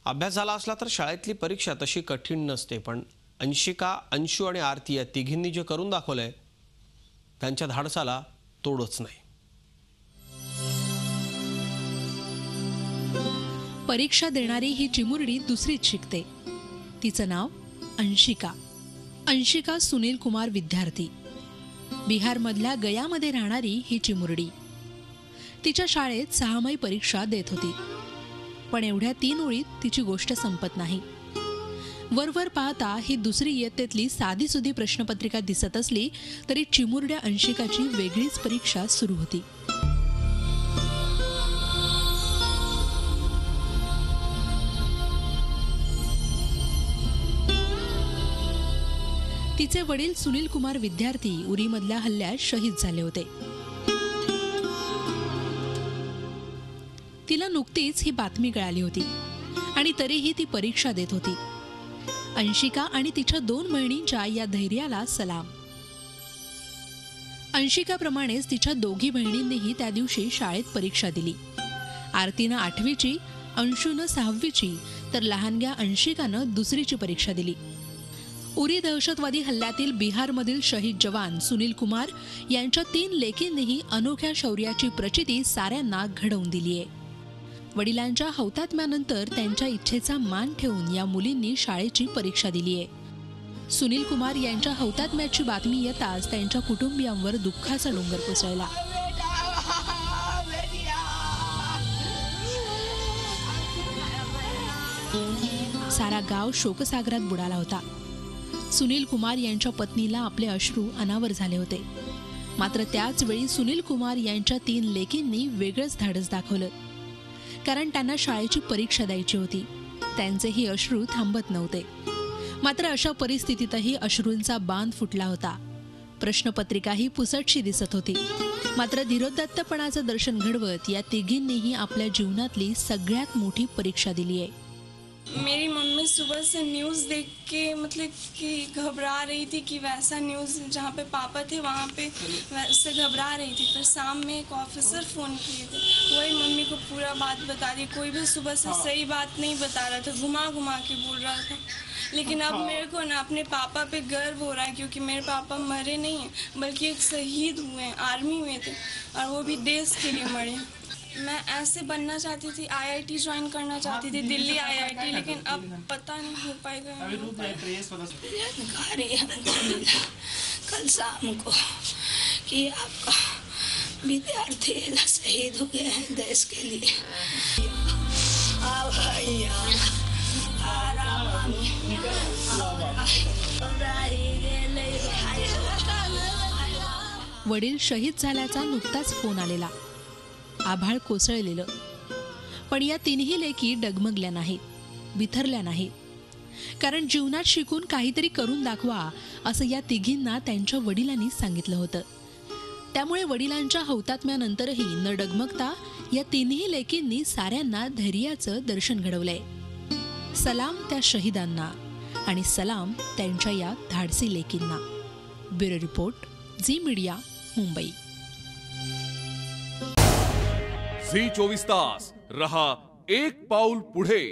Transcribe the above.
अभ्यास झाला असला तर शाळेतली परीक्षा तशी कठीण नसते, पण अंशिका, अंशू आणि आरती या तिघींनी जे करून दाखवलंय त्यांच्या धाडसाला तोडच नाही. परीक्षा देणारी ही चिमुरडी दुसरीत शिकते. तिचं नाव अंशिका. अंशिका सुनील कुमार विद्यार्थी. बिहारमधल्या गयामध्ये राहणारी ही चिमुरडी तिच्या शाळेत 6 परीक्षा देत होती. पण एवढ्या 3 ओळीत तिची गोष्ट संपत नाही. वरवर पाहता ही दुसरी इयत्तेतली साधीसुधी प्रश्नपत्रिका दिसत असली तरी चिमुरड्या अंशिकाची वेगळीच परीक्षा सुरू होती. तिचे वडील सुनील कुमार विद्यार्थी उरीमधल्या हल्ल्यात शहीद झाले होते. तिला नुकतीच ही बातमी कळाली होती आणि तरीही ती परीक्षा देत होती. अंशिका आणि तिच्या 2 बहिणींच्या या धैर्याला सलाम. अंशिकाप्रमाणेच तिच्या दोघी बहिणींनीही त्या दिवशी शाळेत परीक्षा दिली. आरतीनं 8वीची, अंशूनं 6वीची तर लहानग्या अंशिकानं 2रीची परीक्षा दिली. उरी दहशतवादी हल्ल्यातील बिहारमधील शहीद जवान सुनील कुमार यांच्या 3 लेकींनीही अनोख्या शौर्याची प्रचिती साऱ्यांना घडवून दिलीये. वडिलांच्या हौतात्म्यानंतर त्यांच्या इच्छेचा मान ठेवून या मुलींनी शाळेची परीक्षा दिलीये. सुनील कुमार यांच्या हौतात्म्याची बातमी येताच त्यांच्या कुटुंबियांवर दुःखाचा डोंगर कोसळला. सारा गाव शोकसागरात बुडाला होता. सुनील कुमार यांच्या पत्नीला आपले अश्रू अनावर झाले होते. मात्र त्याच वेळी सुनील कुमार यांच्या 3 लेकींनी वेगळंच धाडस दाखवलं. कारण त्यांना शाळेची परीक्षा द्यायची होती. त्यांचेही अश्रू थांबत नव्हते. मात्र अशा परिस्थितीतही अश्रूंचा बांध फुटला होता. प्रश्नपत्रिकाही पुसटशी दिसत होती. मात्र धीरोदात्तपणाचं दर्शन घडवत या तिघींनीही आपल्या जीवनातली सगळ्यात मोठी परीक्षा दिली आहे. मेरी मम्मी सुबह से न्यूज़ देख के मतलब कि घबरा रही थी कि वैसा न्यूज़ जहाँ पे पापा थे वहाँ पे वैसे घबरा रही थी. फिर शाम में एक ऑफिसर फ़ोन किए थे, वही मम्मी को पूरा बात बता दी. कोई भी सुबह से सही बात नहीं बता रहा था, घुमा घुमा के बोल रहा था. लेकिन अब मेरे को ना अपने पापा पे गर्व हो रहा है क्योंकि मेरे पापा मरे नहीं हैं बल्कि एक शहीद हुए हैं, आर्मी में थे और वो भी देश के लिए मरे. मैं ऐसे बनना चाहती थी, IIT ज्वाइन करना चाहती थी, दिल्ली IIT, लेकिन अब पता नहीं हो पाएगा. कल शाम को कि आपका विद्यार्थी शहीद हो गए हैं देश के लिए. वडील शहीद झाल्याचा नुकताच फोन आलेला. आभाळ कोसळलेलं. पण या 3ही लेकी डगमगल्या नाहीत, बिथरल्या नाहीत. कारण जीवनात शिकून काहीतरी करून दाखवा असं या तिघींना त्यांच्या वडिलांनी सांगितलं होतं. त्यामुळे वडिलांच्या हौतात्म्यानंतरही न डगमगता या 3ही लेकींनी साऱ्यांना धैर्याचं दर्शन घडवलंय. सलाम त्या शहीदांना आणि सलाम त्यांच्या या धाडसी लेकींना. Bureau report, Zee media, Mumbai. Zee 24 तास रहा एक पाऊल पुढे.